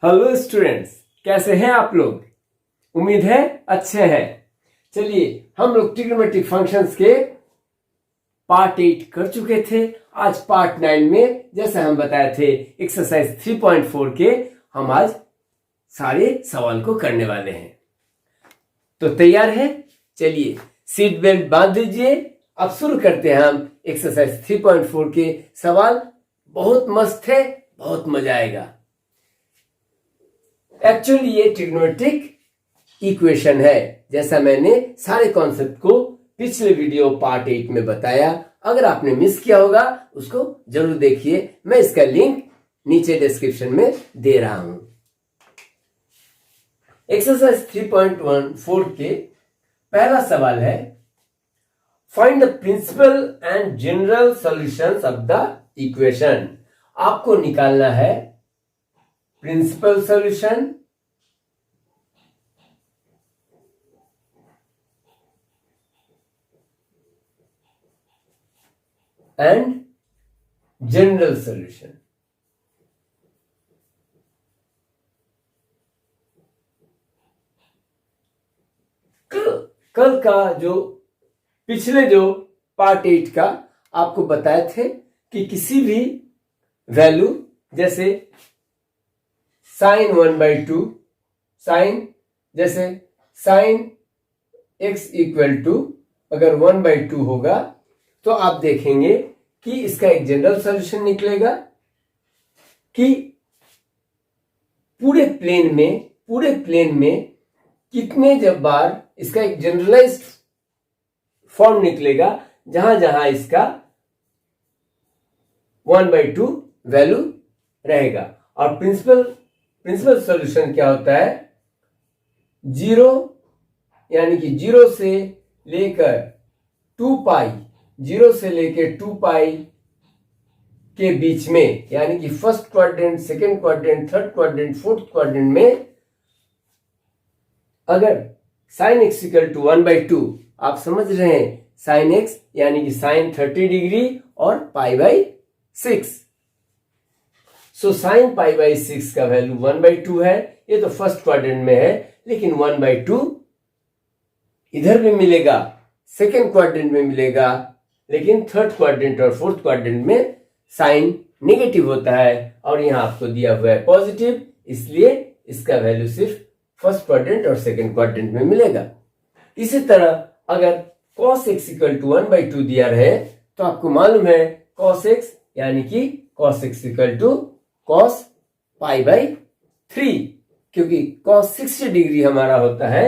Hello students, कैसे हैं आप लोग? उम्मीद है अच्छे हैं। चलिए, हम लोग ट्रिग्नोमेट्रिक फंक्शंस के पार्ट 8 कर चुके थे। आज पार्ट 9 में जैसे हम बताए थे एक्सरसाइज 3.4 के हम आज सारे सवाल को करने वाले हैं। तो तैयार है? चलिए सीट बेल्ट बांध दीजिए। अब शुरू करते हैं हम एक्सरसाइज 3.4 के सवाल। बहुत मस्त है, बहुत मजा आएगा। एक्चुअली ये ट्रिग्नोमेट्रिक इक्वेशन है, जैसा मैंने सारे कॉन्सेप्ट को पिछले वीडियो पार्ट 8 में बताया। अगर आपने मिस किया होगा उसको जरूर देखिए, मैं इसका लिंक नीचे डिस्क्रिप्शन में दे रहा हूं। एक्सरसाइज 3.14 के पहला सवाल है, find the principal and general solutions of the equation. आपको निकालना है principal solution and general solution. कल का जो पिछले जो पार्ट 8 का आपको बताए थे कि किसी भी वैल्यू जैसे साइन 1/2 साइन जैसे साइन x इक्वल टू अगर 1/2 होगा तो आप देखेंगे कि इसका एक जनरल सॉल्यूशन निकलेगा कि पूरे प्लेन में कितने जब बार इसका एक जनरलाइज्ड फॉर्म निकलेगा जहां जहां इसका 1/2 वैल्यू रहेगा। और प्रिंसिपल सॉल्यूशन क्या होता है? 0 यानी कि 0 से लेकर 2 पाई, 0 से लेकर 2 पाई के बीच में, यानी कि first quadrant, second quadrant, third quadrant, fourth quadrant में अगर साइन एक्स इक्वल टू 1/2, आप समझ रहे हैं, साइन एक्स यानी कि साइन 30 डिग्री और π/6। सो साइन π/6 का वैल्यू 1/2 है। ये तो फर्स्ट क्वाड्रेंट में है, लेकिन 1/2 इधर भी मिलेगा, सेकेंड क्वाड्रेंट में मिलेगा, लेकिन थर्ड क्वाड्रेंट और फोर्थ क्वाड्रेंट में साइन नेगेटिव होता है और यहां आपको दिया हुआ है पॉजिटिव, इसलिए इसका वैल्यू सिर्फ फर्स्ट क्वाड्रेंट और सेकेंड क्वाड्रेंट में मिलेगा। इसी तरह अगर cos x इक्वल टू 1/2 दिया रहे तो आपको मालूम है cos x यानी कि cos x equal to cos π/3, क्योंकि cos 60 डिग्री हमारा होता है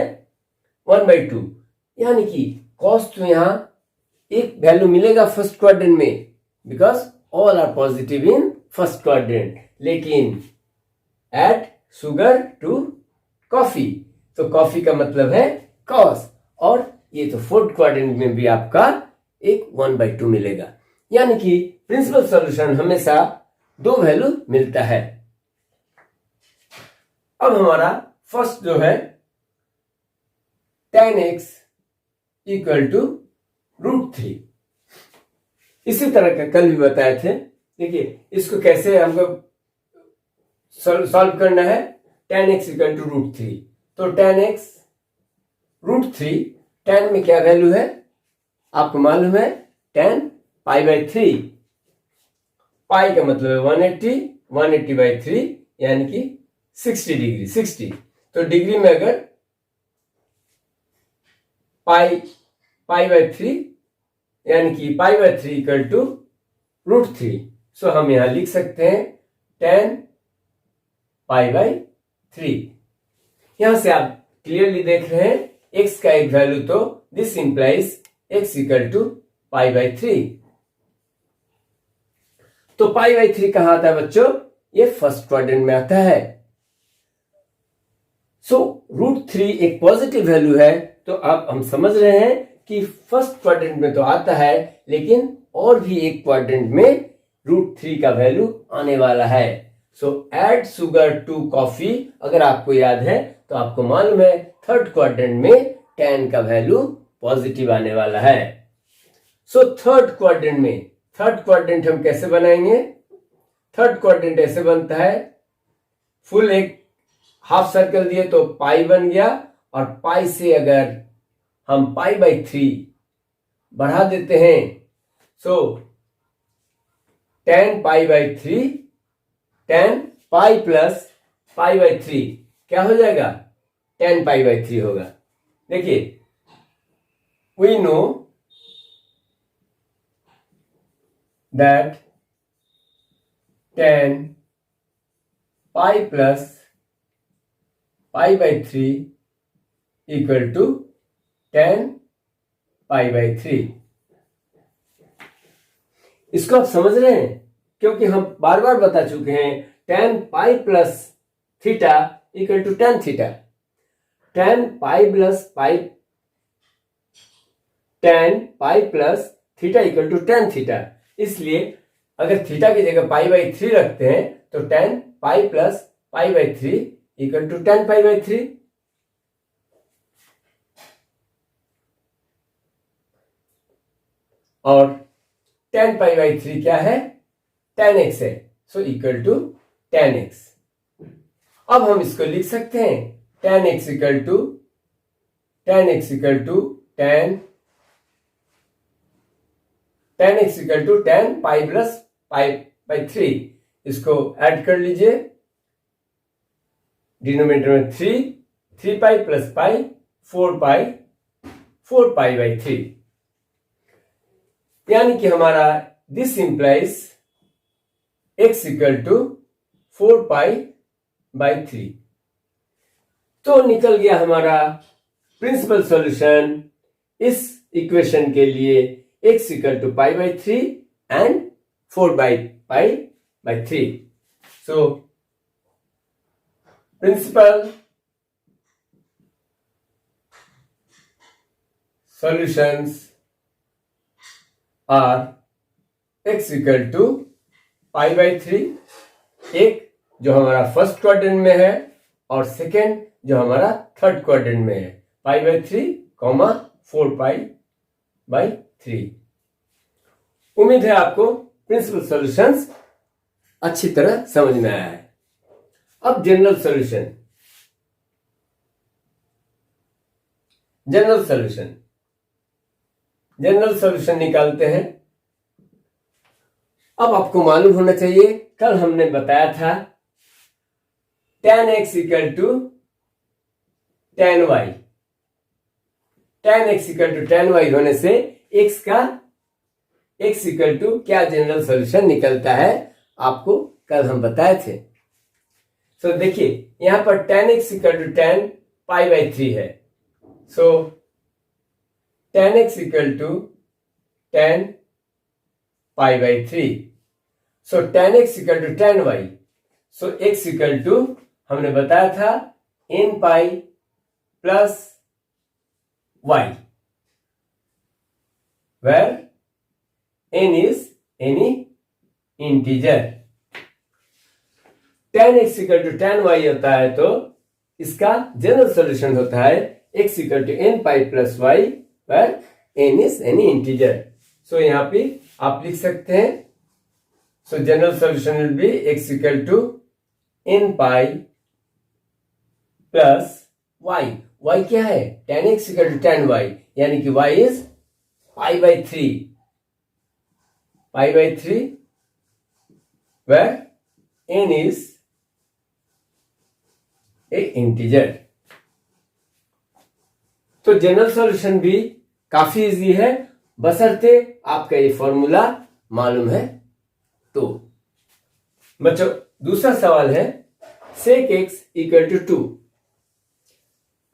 1/2, यानी कि cos तो यहां एक वैल्यू मिलेगा फर्स्ट क्वाड्रेंट में, because all are positive in first quadrant, लेकिन एड शुगर टू कॉफी, तो कॉफी का मतलब है cos, और ये तो फोर्थ क्वाड्रेंट में भी आपका एक 1/2 मिलेगा। यानी कि प्रिंसिपल सॉल्यूशन हमेशा 2 वैल्यू मिलता है। अब हमारा फर्स्ट जो है tan x इक्वल टू √3, इसी तरह का कल भी बताए थे। देखिए इसको कैसे हमको सॉल्व करना है। tan x इक्वल टू √3, तो tan x √3, tan में क्या वैल्यू है आपको मालूम है, tan π/3, पाई का मतलब है 180, 180/3 यानी कि 60 डिग्री, 60, तो डिग्री में अगर π/3 यानी कि π/3 इक्वल टू √3, सो हम यहां लिख सकते हैं tan π/3। यहां से आप क्लियरली देख रहे हैं x का एक वैल्यू, तो this implies x equal to π/3। तो π/3 कहां आता है बच्चों? ये फर्स्ट क्वाड्रेंट में आता है। सो √3 एक पॉजिटिव वैल्यू है, तो अब हम समझ रहे हैं कि फर्स्ट क्वाड्रेंट में तो आता है, लेकिन और भी एक क्वाड्रेंट में √3 का वैल्यू आने वाला है। सो एड शुगर टू कॉफी, अगर आपको याद है तो आपको मालूम है थर्ड क्वाड्रेंट में tan का वैल्यू पॉजिटिव आने वाला है। सो थर्ड क्वाड्रेंट हम कैसे बनाएंगे? थर्ड क्वाड्रेंट ऐसे बनता है, फुल एक हाफ सर्कल दिए तो पाई बन गया, और पाई से अगर हम पाई बाई 3 बढ़ा देते हैं, सो tan pi by 3, tan pi plus pi by 3 क्या हो जाएगा, tan पाई बाई 3 होगा। देखिए, we know that tan pi plus pi by 3 equal to tan pi by 3। इसको आप समझ रहे हैं, क्योंकि हम बार बार बता चुके हैं tan pi plus theta equal to tan theta, tan pi plus theta equal to tan theta. इसलिए अगर थीटा की जगह पाई बाई 3 रखते हैं तो tan pi plus pi by 3 equal to tan pi by 3। और tan पाई बाई 3 क्या है, tan x है, so equal to tan x। अब हम इसको लिख सकते हैं tan x equal to tan x equal to tan pi plus pi by 3। इसको ऐड कर लीजिए, डिनोमिनेटर में 3 पाई प्लस पाई 4 पाई बाई 3, यानी कि हमारा this implies x equal to 4 pi by 3। तो निकल गया हमारा प्रिंसिपल सॉल्यूशन इस इक्वेशन के लिए, x equal to pi by 3 and 4 pi by 3। So principal solutions are x equal to pi by 3, एक जो हमारा फर्स्ट क्वाड्रेंट में है और सेकेंड जो हमारा थर्ड क्वाड्रेंट में है, पाई बाई 3, 4 पाई बाई 3। उम्मीद है आपको प्रिंसिपल सॉल्यूशंस अच्छी तरह समझ में आया है। अब जनरल सॉल्यूशन निकालते हैं। अब आपको मालूम होना चाहिए, कल हमने बताया था tan x equal to tan y। tan x equal to tan y होने से x इक्वल टू क्या जनरल सॉल्यूशन निकलता है, आपको कल हम बताए थे। सो देखिए, यहां पर tan x equal to tan pi by 3 है, so tan x equal to tan pi by 3। So tan x equal to tan y, so x equal to हमने बताया था n pi plus y, where n is any integer। tan x equal to tan y होता है तो इसका general solution होता है x equal to n pi plus y, where n is any integer। So यहां पे आप लिख सकते हैं, so general solution will be x equal to n pi plus y क्या है, tan x equal to tan y, यानी कि y is pi by 3 where n is a integer. तो जनरल सॉल्यूशन भी काफी इजी है, बशर्ते आपका ये फॉर्मूला मालूम है तो। बच्चों, दूसरा सवाल है sec x इक्वल टू 2।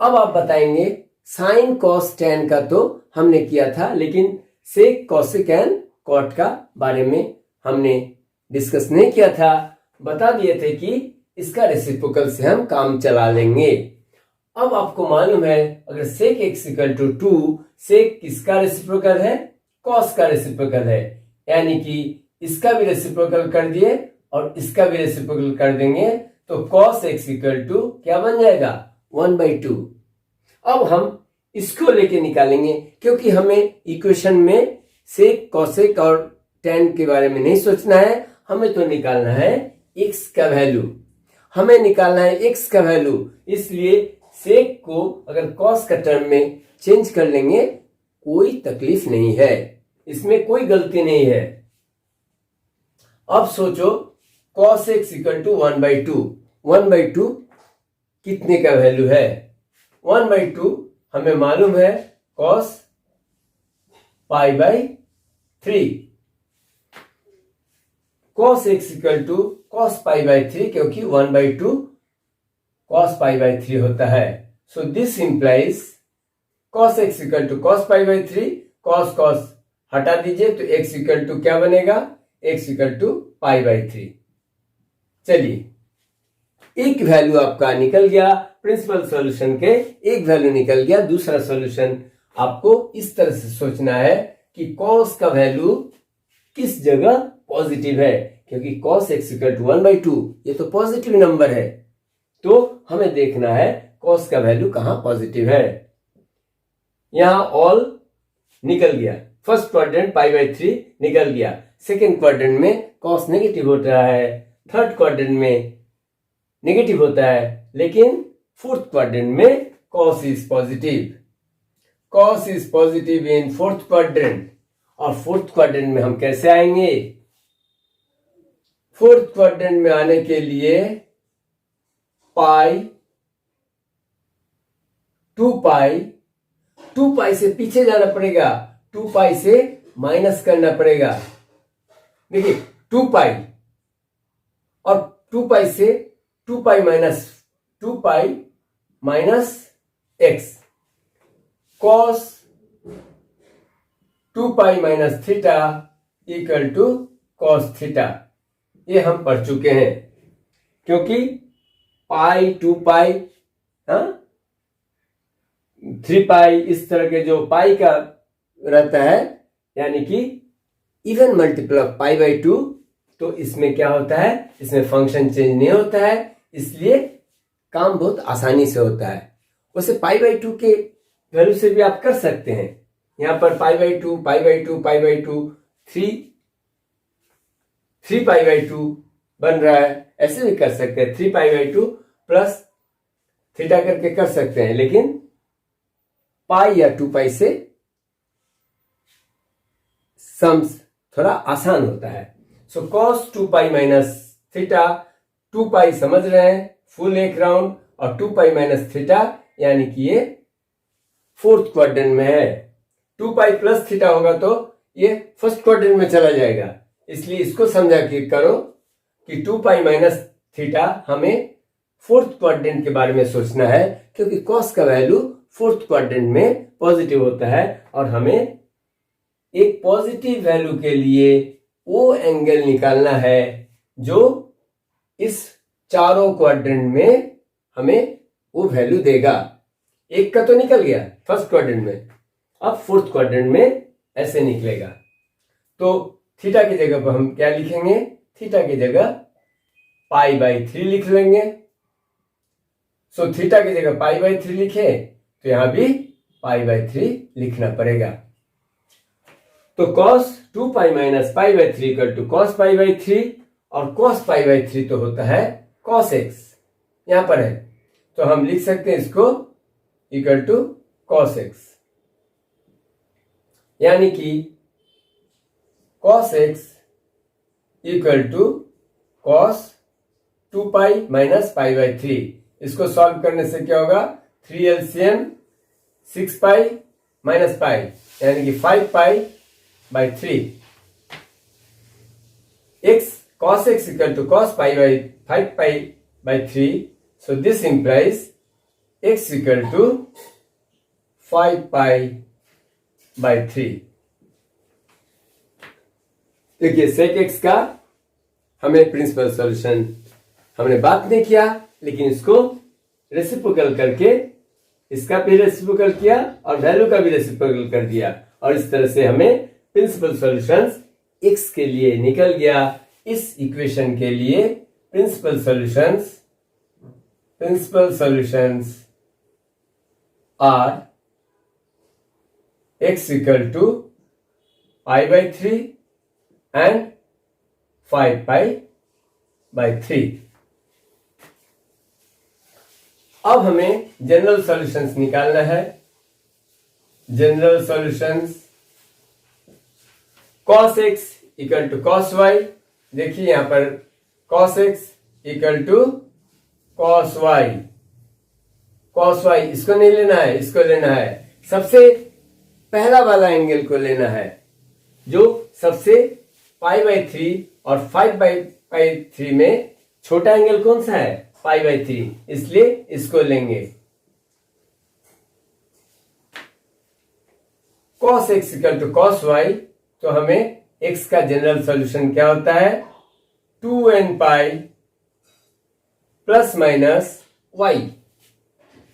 अब आप बताएंगे साइन कॉस tan का तो हमने किया था, लेकिन sec cosec एंड cot का बारे में हमने डिस्कस नहीं किया था। बता दिए थे कि इसका रेसिप्रोकल से हम काम चला लेंगे। अब आपको मालूम है, अगर sec x equal to 2, sec किसका रेसिप्रोकल है, cos का रेसिप्रोकल है, यानी कि इसका भी रेसिप्रोकल कर दिए और इसका भी रेसिप्रोकल कर देंगे तो cos x इक्वल टू क्या बन जाएगा, 1/2। अब हम इसको लेके निकालेंगे, क्योंकि हमें इक्वेशन में sec cosec और tan के बारे में नहीं सोचना है, हमें तो निकालना है x का वैल्यू। हमें निकालना है x का वैल्यू, इसलिए सेक को अगर कॉस का टर्म में चेंज कर लेंगे कोई तकलीफ नहीं है, इसमें कोई गलती नहीं है। अब सोचो cos x इक्वल टू 1/2, 1/2 कितने का वैल्यू है? 1/2 हमें मालूम है cos π/3, cos x equal to cos π/3 क्योंकि 1/2 cos π/3 होता है। So this implies cos x equal to cos π/3, cos हटा दीजिए तो x इक्वल टू क्या बनेगा? x equal to π/3। चलिए एक वैल्यू आपका निकल गया, प्रिंसिपल सॉल्यूशन के एक वैल्यू निकल गया। दूसरा सॉल्यूशन आपको इस तरह से सोचना है कि cos का वैल्यू किस जगह पॉजिटिव है, क्योंकि cos x इक्वल टू 1/2 ये तो पॉजिटिव नंबर है, तो हमें देखना है cos का वैल्यू कहां पॉजिटिव है। यहां ऑल निकल गया, फर्स्ट क्वाड्रेंट π/3 निकल गया, सेकेंड क्वाड्रेंट में cos नेगेटिव होता है, थर्ड क्वाड्रेंट में नेगेटिव होता है, लेकिन फोर्थ क्वाड्रेंट में cos is positive. cos is positive in fourth quadrant, और फोर्थ क्वाड्रेंट में हम कैसे आएंगे? फोर्थ क्वाड्रेंट में आने के लिए पाई 2 पाई से पीछे जाना पड़ेगा, 2 पाई से माइनस करना पड़ेगा। देखिए 2 पाई और 2 पाई से 2 pi minus x, cos 2 pi minus theta equal to cos theta. ये हम पढ़ चुके हैं, क्योंकि पाई 2 पाई 3 पाई इस तरह के जो पाई का रहता है, यानी कि इवन मल्टीपल ऑफ π/2, तो इसमें क्या होता है? इसमें फंक्शन चेंज नहीं होता है, इसलिए काम बहुत आसानी से होता है। उसे π/2 के वैल्यू से भी आप कर सकते हैं। यहां पर π/2 3 π/2 बन रहा है, ऐसे भी कर सकते हैं, 3 π/2 प्लस थीटा करके कर सकते हैं, लेकिन पाई या 2 पाई से सम्स थोड़ा आसान होता है। सो cos 2 पाई माइनस थीटा, 2 पाई समझ रहे हैं, फुल एक राउंड, और 2 पाई माइनस थीटा यानी कि ये फोर्थ क्वाड्रेंट में है। 2 पाई प्लस थीटा होगा तो ये फर्स्ट क्वाड्रेंट में चला जाएगा, इसलिए इसको समझा के करो कि 2 पाई माइनस थीटा हमें फोर्थ क्वाड्रेंट के बारे में सोचना है, क्योंकि cos का वैल्यू फोर्थ क्वाड्रेंट में पॉजिटिव होता है, और हमें एक पॉजिटिव वैल्यू के लिए वो एंगल निकालना है जो इस चारों क्वाड्रेंट में हमें वो वैल्यू देगा। एक का तो निकल गया फर्स्ट क्वाड्रेंट में, अब फोर्थ क्वाड्रेंट में ऐसे निकलेगा। तो थीटा की जगह पर हम क्या लिखेंगे? थीटा की जगह π/3 लिख लेंगे। सो थीटा की जगह π/3 लिखे तो यहां भी π/3 लिखना पड़ेगा। तो cos 2 pi minus π/3 equal to cos π/3, और cos π/3 तो होता है cos x, यहां पर है, तो हम लिख सकते हैं इसको इक्वल टू cos x, यानी कि cos x equal to cos 2 pi minus π/3। इसको सॉल्व करने से क्या होगा? 3 LCM 6 पाई माइनस पाई, यानी कि 5 π/3। cos x equal to cos π/5 π/3, so this implies x equal to 5 π/3। देखिए sec x का हमें प्रिंसिपल सॉल्यूशन हमने बात नहीं किया, लेकिन इसको रेसिप्रोकल करके इसका भी रेसिप्रोकल किया और वैल्यू का भी रेसिप्रोकल कर दिया, और इस तरह से हमें प्रिंसिपल सॉल्यूशंस x के लिए निकल गया। इस इक्वेशन के लिए principal solutions are x equal to π/3 and 5 π/3। अब हमें जनरल सॉल्यूशंस निकालना है। General solutions cos x equal to cos y। देखिए यहां पर cos x equal to cos y। cos y इसको नहीं लेना है, इसको लेना है। सबसे पहला वाला एंगल को लेना है जो सबसे π/3 और 5/3 में छोटा एंगल कौन सा है? π/3, इसलिए इसको लेंगे। cos x equal to cos y, तो हमें x का जनरल सॉल्यूशन क्या होता है? 2n pi plus minus y।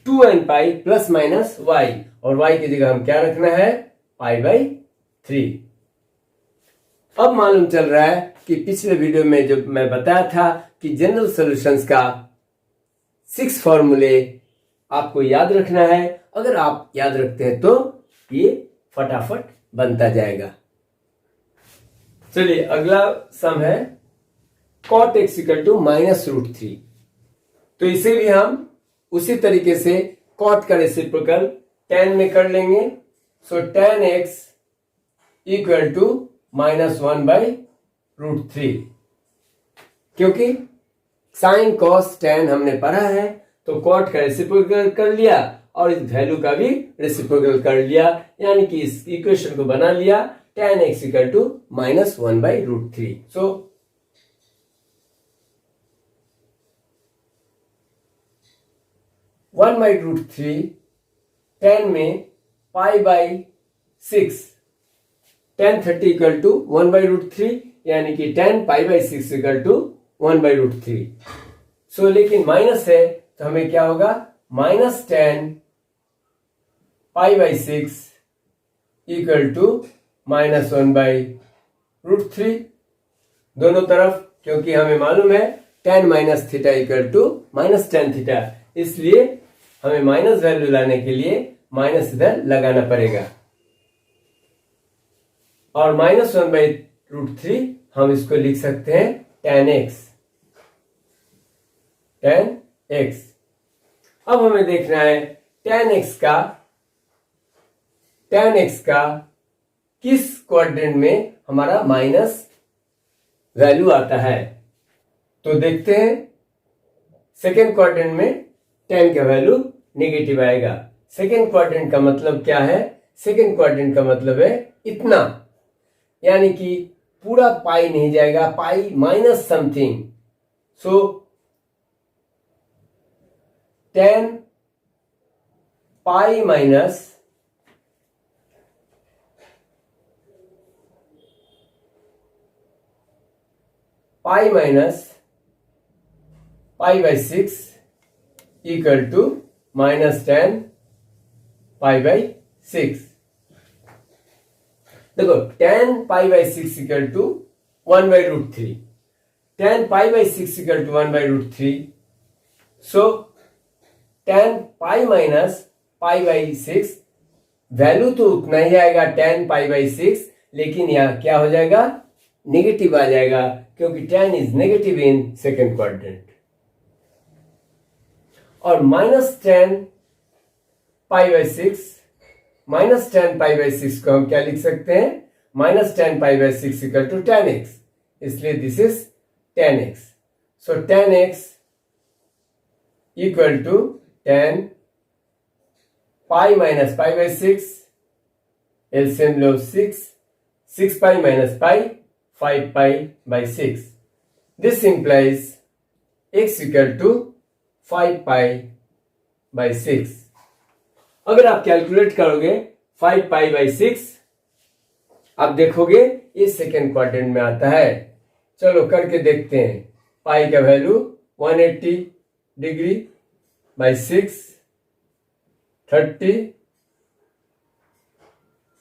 2n pi plus minus y, और y की जगह हम क्या रखना है? π/3। अब मालूम चल रहा है कि पिछले वीडियो में जो मैं बताया था कि जनरल सॉल्यूशंस का 6 फॉर्मूले आपको याद रखना है। अगर आप याद रखते हैं तो ये फटाफट बनता जाएगा। चलिए अगला सम है cot x इक्वल टू -√3। तो इसे भी हम उसी तरीके से cot का रेसिप्रोकल tan में कर लेंगे। सो tan x इक्वल टू -1/√3, क्योंकि sin cos tan हमने पढ़ा है, तो cot का रेसिप्रोकल कर लिया और इस वैल्यू का भी रेसिप्रोकल कर लिया, यानी कि इस इक्वेशन को बना लिया tan x equal to -1/√3। So 1/√3 tan में π/6, tan 30 इक्वल टू 1/√3, यानी कि tan π/6 इक्वल टू 1/√3। सो लेकिन माइनस है तो हमें क्या होगा? -tan π/6 इक्वल टू -1/√3 दोनों तरफ, क्योंकि हमें मालूम है tan minus theta equal to -tan theta, इसलिए हमें माइनस वैल्यू लाने के लिए माइनस इधर लगाना पड़ेगा। और -1/√3 हम इसको लिख सकते हैं tan x। अब हमें देखना है tan x का किस क्वाड्रेंट में हमारा माइनस वैल्यू आता है। तो देखते हैं, सेकेंड क्वाड्रेंट में tan का वैल्यू नेगेटिव आएगा। सेकेंड क्वाड्रेंट का मतलब क्या है? सेकेंड क्वाड्रेंट का मतलब है इतना, यानी कि पूरा पाई नहीं जाएगा, pi minus something. So tan pi minus π/6 equal to -tan π/6। देखो tan π/6 equal to 1/√3, tan π/6 equal to 1/√3। So tan pi minus π/6 value तो उतना ही आएगा tan π/6, लेकिन यहां क्या हो जाएगा? नेगेटिव आ जाएगा, क्योंकि tan is negative in second quadrant. और -tan π/6 को हम क्या लिख सकते हैं? -tan π/6 equal to tan x, इसलिए this is tan x। So tan x equal to tan pi minus π/6, LCM लो 6 pi minus pi 5 π/6। This implies x equal to 5 π/6। अगर आप कैलकुलेट करोगे 5 π/6, आप देखोगे ये सेकेंड क्वाड्रेंट में आता है। चलो करके देखते हैं। पाई का वैल्यू 180 डिग्री बाई 6 30,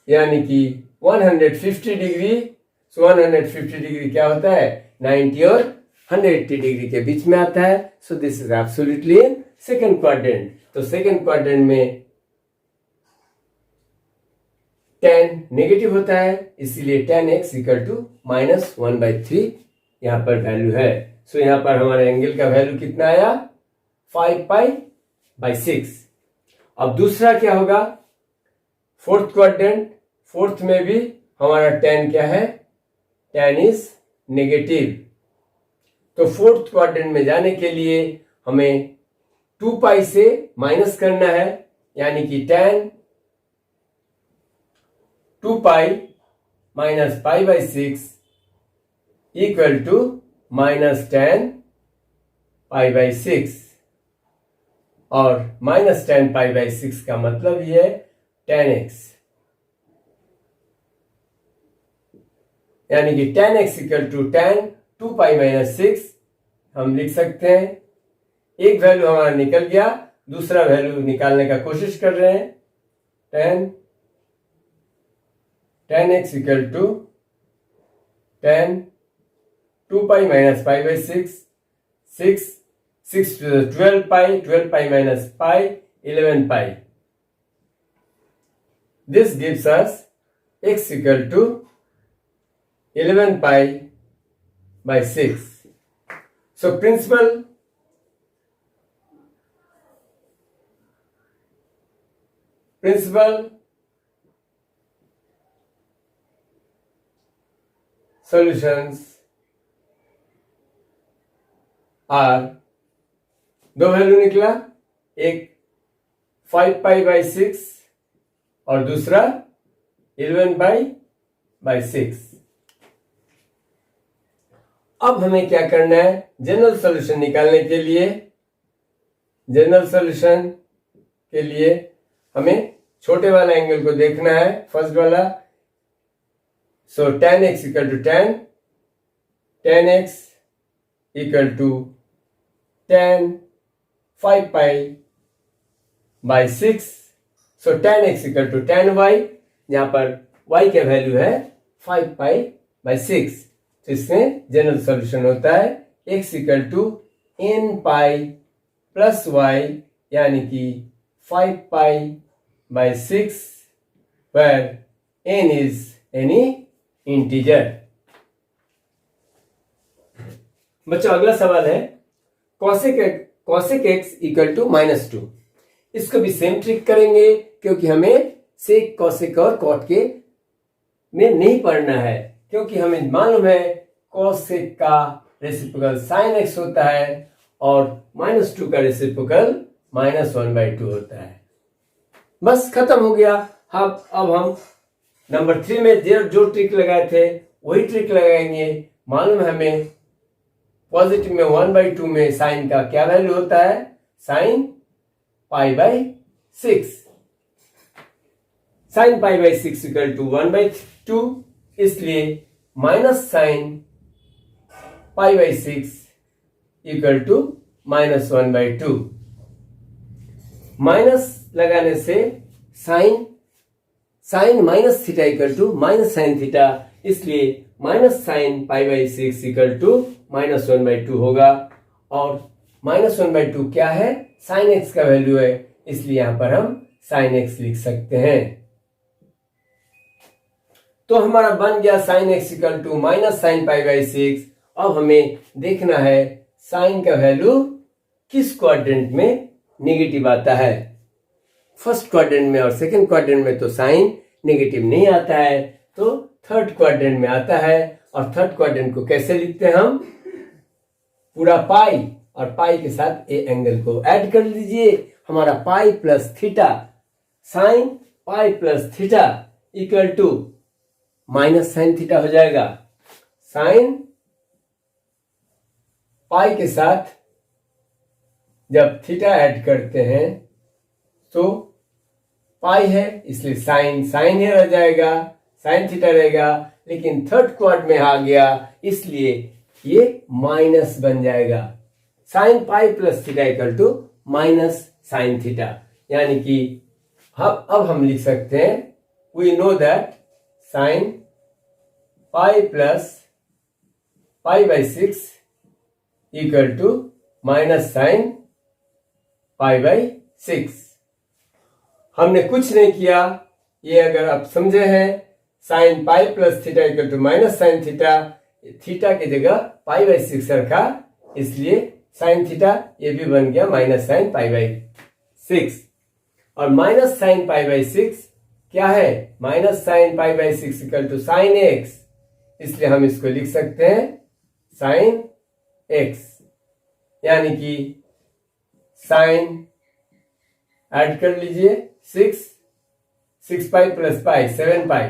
यानी कि 150 डिग्री। 150 डिग्री क्या होता है? 90 और 180 डिग्री के बीच में आता है। So this is absolutely in second quadrant. तो सेकेंड क्वाड्रेंट में tan नेगेटिव होता है, इसीलिए tan x इक्वल टू -1/3 यहां पर वैल्यू है। सो यहां पर हमारे एंगल का वैल्यू कितना आया? 5 पाई बाई 6। अब दूसरा क्या होगा, फोर्थ क्वाड्रेंट, फोर्थ में भी हमारा tan क्या है, tan इज नेगेटिव। तो फोर्थ क्वाड्रेंट में जाने के लिए हमें 2 पाई से माइनस करना है, यानी कि tan 2 pi minus pi by 6 equal to minus tan pi by 6, और माइनस tan पाई बाई 6 का मतलब ये है tan x, यानी कि tan x equal to tan 2 pi minus 6 हम लिख सकते हैं। एक वैल्यू हमारा निकल गया, दूसरा वैल्यू निकालने का कोशिश कर रहे हैं। tan x equal to tan 2 pi minus pi by 6 12 pi minus pi 11 pi. This gives us x equal to 11 pi by 6. So principal solutions are, दो वैल्यू निकला, एक 5 पाई बाई 6 और दूसरा 11 पाई बाई 6। अब हमें क्या करना है, जनरल सॉल्यूशन निकालने के लिए, जनरल सॉल्यूशन के लिए हमें छोटे वाला एंगल को देखना है, फर्स्ट वाला। So tan x equal to tan x equal to tan 5 pi by 6। So tan x equal to tan y, यहां पर y का वैल्यू है 5 पाई बाई 6। तो इसमें जनरल सॉल्यूशन होता है x equal to n pi plus y, यानी कि 5 pi by 6, where n is any integer। बच्चों अगला सवाल है cosec x इक्वल टू -2। इसको भी सेम ट्रिक करेंगे, क्योंकि हमें सेक, कॉसेक और कॉट के में नहीं पढ़ना है, क्योंकि हमें मालूम है cosec का रेसिप्रोकल sin x होता है और -2 का रेसिप्रोकल -1/2 होता है। बस खत्म हो गया। अब हम नंबर 3 में जो ट्रिक लगाए थे वही ट्रिक लगाएंगे। मालूम है हमें पॉजिटिव में 1/2 में साइन का क्या वैल्यू होता है, sine pi by 6। Sine pi by 6 equal to 1/2, इसलिए minus sine pi by 6 equal to -1/2। Minus लगाने से sine minus theta equal to minus sine theta, इसलिए minus sine pi by 6 equal to -1/2 होगा। और -1/2 क्या है, साइन एक्स का value है, इसलिए यहां पर हम साइन एक्स लिख सकते हैं। तो हमारा बन गया sine x equal to minus sine pi by 6। अब हमें देखना है साइन का वैल्यू किस क्वाड्रेंट में नेगेटिव आता है। फर्स्ट क्वाड्रेंट में और सेकंड क्वाड्रेंट में तो साइन नेगेटिव नहीं आता है, तो थर्ड क्वाड्रेंट में आता है। और थर्ड क्वाड्रेंट को कैसे लिखते हैं हम, पूरा पाई और पाई के साथ ए एंगल को ऐड कर लीजिए। हमारा pi plus theta, sine pi plus theta equal to minus sine theta हो जाएगा। साइन पाई के साथ जब थीटा ऐड करते हैं तो पाई है, इसलिए साइन ही रह जाएगा, साइन थीटा रहेगा। लेकिन थर्ड क्वाड में आ गया, इसलिए ये माइनस बन जाएगा। Sine pi plus theta equal to minus sine theta, यानी कि अब हम लिख सकते हैं, we know that sine pi plus pi by 6 equal to minus sine pi by 6। हमने कुछ नहीं किया, ये अगर आप समझे हैं, sine pi plus theta equal to minus sine theta, theta की जगह पाई बाई 6 रखा, इसलिए साइन थीटा ये भी बन गया माइनस साइन पाई बाई 6 और माइनस साइन पाई बाई 6 क्या है, minus sine pi by 6 equal to sine x, इसलिए हम इसको लिख सकते हैं साइन एक्स, यानी कि साइन ऐड कर लीजिए 6 pi plus pi 7 pi,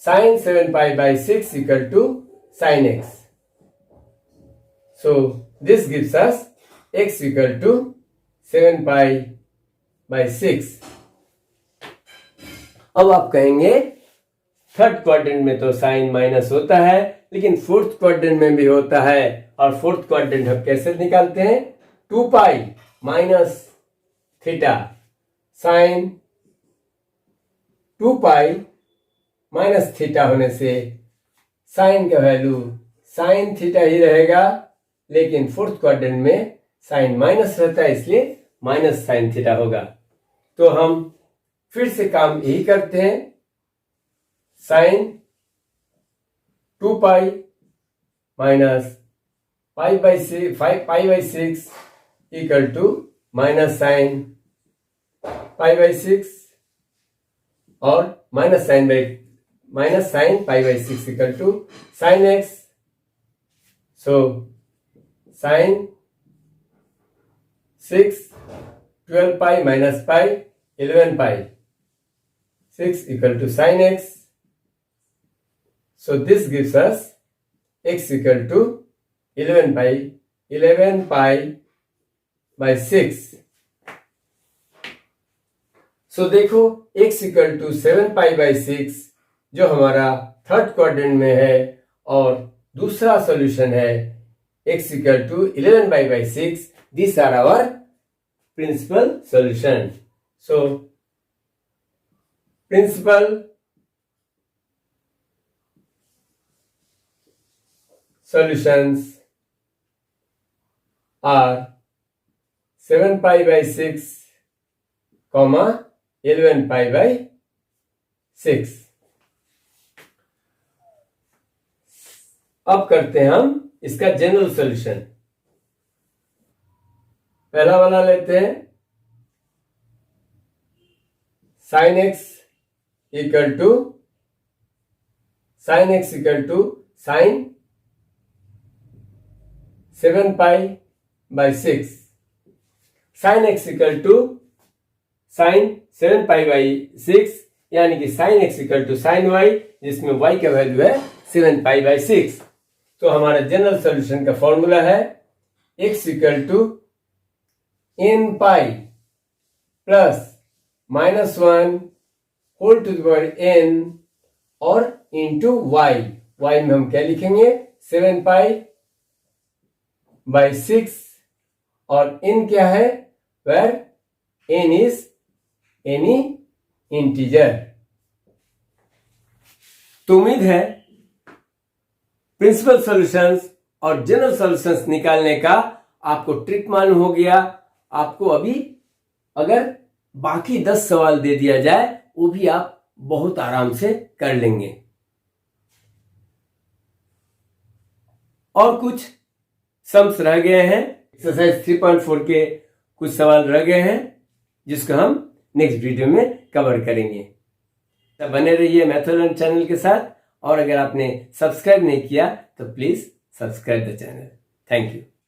sine 7 pi by 6 equal to sine x. So this gives us x equal to 7 pi by 6. अब आप कहेंगे थर्ड क्वाड्रेंट में तो साइन माइनस होता है, लेकिन फोर्थ क्वाड्रेंट में भी होता है. और फोर्थ क्वाड्रेंट हम कैसे निकालते हैं, 2 pi minus theta, sine 2 pi minus theta होने से साइन का वैल्यू साइन थीटा ही रहेगा, लेकिन फोर्थ क्वाड्रेंट में साइन माइनस रहता है, इसलिए माइनस साइन थीटा होगा. तो हम फिर से काम यही करते हैं, sine 2 pi minus pi by 6 equal to minus sine pi by 6 और minus sine pi by 6 equal to sine x. So sine 6 12 pi minus pi 11 pi 6 equal to sine x. So this gives us x equal to 11 pi by 6. So देखो x equal to 7 pi by 6 जो हमारा third quadrant में है, और दूसरा solution है x equal to 11 pi by 6. These are our principal solution. So principal solutions are 7 pi by 6, 11 pi by 6. अब करते हैं हम इसका जनरल सॉल्यूशन. पहला वाला लेते हैं, sine x equal to sine 7 pi by 6. Sine x equal to sine 7 pi by 6, यानी कि sine x equal to sine y, जिसमें वाई का वैल्यू है 7 पाई बाई 6. तो हमारा जनरल सॉल्यूशन का फॉर्मूला है x equal to n pi plus -1 whole to the power n और इंटू y. y में हम क्या लिखेंगे, 7 पाई बाई 6, और n क्या है, where n is any integer. तो उम्मीद है प्रिंसिपल सॉल्यूशंस और जनरल सॉल्यूशंस निकालने का आपको ट्रिक मालूम हो गया. आपको अभी अगर बाकी 10 सवाल दे दिया जाए, वो भी आप बहुत आराम से कर लेंगे. और कुछ सम्स रह गए हैं, एक्सरसाइज 3.4 के कुछ सवाल रह गए हैं, जिसको हम नेक्स्ट वीडियो में कवर करेंगे. तो बने रहिए मैथ लर्न चैनल के साथ, और अगर आपने सब्सक्राइब नहीं किया तो please subscribe the channel. Thank you.